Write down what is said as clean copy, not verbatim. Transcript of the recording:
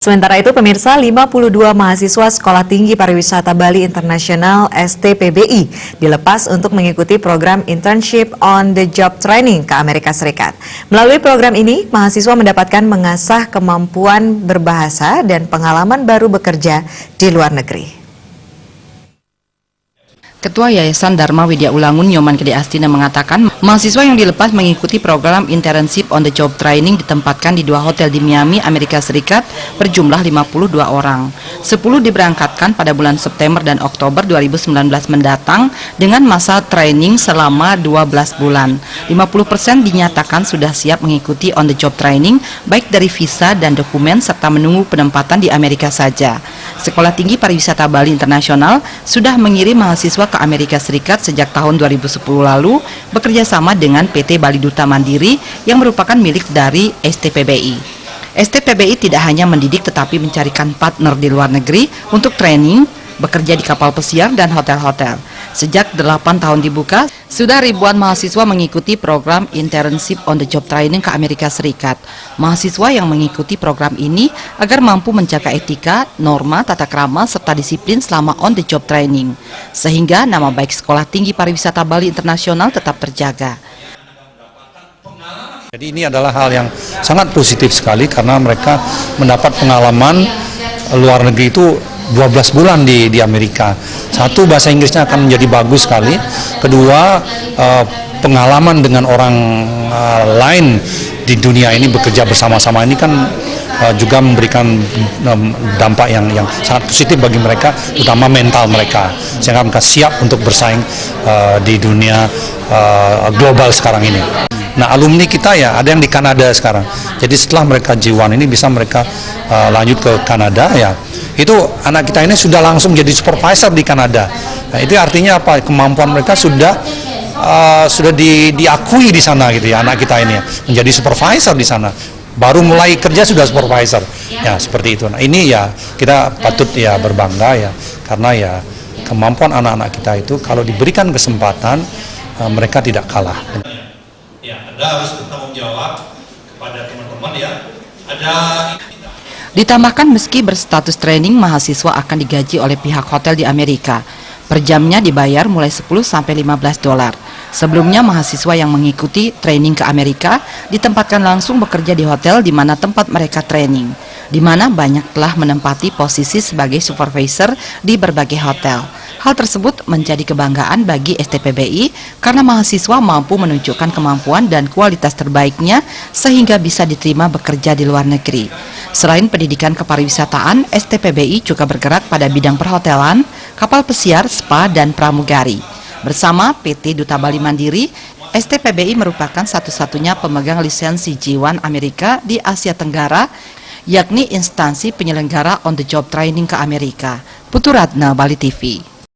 Sementara itu, pemirsa, 52 mahasiswa Sekolah Tinggi Pariwisata Bali Internasional (STPBI) dilepas untuk mengikuti program Internship on the Job Training ke Amerika Serikat. Melalui program ini, mahasiswa mendapatkan mengasah kemampuan berbahasa dan pengalaman baru bekerja di luar negeri. Ketua Yayasan Dharma Widya Ulangun Nyoman Gede Astina mengatakan mahasiswa yang dilepas mengikuti program Internship on the Job Training ditempatkan di 2 hotel di Miami, Amerika Serikat berjumlah 52 orang. 10 diberangkatkan pada bulan September dan Oktober 2019 mendatang dengan masa training selama 12 bulan. 50% dinyatakan sudah siap mengikuti on the job training baik dari visa dan dokumen serta menunggu penempatan di Amerika saja. Sekolah Tinggi Pariwisata Bali Internasional sudah mengirim mahasiswa ke Amerika Serikat sejak tahun 2010 lalu bekerja sama dengan PT Bali Duta Mandiri yang merupakan milik dari STPBI. STPBI tidak hanya mendidik tetapi mencarikan partner di luar negeri untuk training, bekerja di kapal pesiar dan hotel-hotel. Sejak 8 tahun dibuka, sudah ribuan mahasiswa mengikuti program Internship on the Job Training ke Amerika Serikat. Mahasiswa yang mengikuti program ini agar mampu menjaga etika, norma, tata krama, serta disiplin selama on the job training. Sehingga nama baik Sekolah Tinggi Pariwisata Bali Internasional tetap terjaga. Jadi ini adalah hal yang sangat positif sekali karena mereka mendapat pengalaman luar negeri itu 12 bulan di Amerika. Satu, bahasa Inggrisnya akan menjadi bagus sekali. Kedua, pengalaman dengan orang lain di dunia ini bekerja bersama-sama ini kan juga memberikan dampak yang sangat positif bagi mereka, utama mental mereka, sehingga mereka siap untuk bersaing di dunia global sekarang ini. Nah, alumni kita ya ada yang di Kanada sekarang. Jadi setelah mereka J1 ini bisa mereka lanjut ke Kanada ya. Itu anak kita ini sudah langsung jadi supervisor di Kanada. Nah, itu artinya apa? Kemampuan mereka sudah diakui di sana gitu ya, anak kita ini ya, menjadi supervisor di sana. Baru mulai kerja sudah supervisor. Ya, seperti itu. Nah, ini ya kita patut ya berbangga ya, karena ya kemampuan anak-anak kita itu kalau diberikan kesempatan mereka tidak kalah. Ya, Anda harus bertanggung jawab kepada teman-teman ya. Ditambahkan meski berstatus training, mahasiswa akan digaji oleh pihak hotel di Amerika. Per jamnya dibayar mulai 10 sampai 15 dolar. Sebelumnya mahasiswa yang mengikuti training ke Amerika ditempatkan langsung bekerja di hotel di mana tempat mereka training, di mana banyak telah menempati posisi sebagai supervisor di berbagai hotel. Hal tersebut menjadi kebanggaan bagi STPBI karena mahasiswa mampu menunjukkan kemampuan dan kualitas terbaiknya sehingga bisa diterima bekerja di luar negeri. Selain pendidikan kepariwisataan, STPBI juga bergerak pada bidang perhotelan, kapal pesiar, spa, dan pramugari. Bersama PT Duta Bali Mandiri, STPBI merupakan satu-satunya pemegang lisensi J1 Amerika di Asia Tenggara, yakni instansi penyelenggara on the job training ke Amerika. Putu Ratna, Bali TV.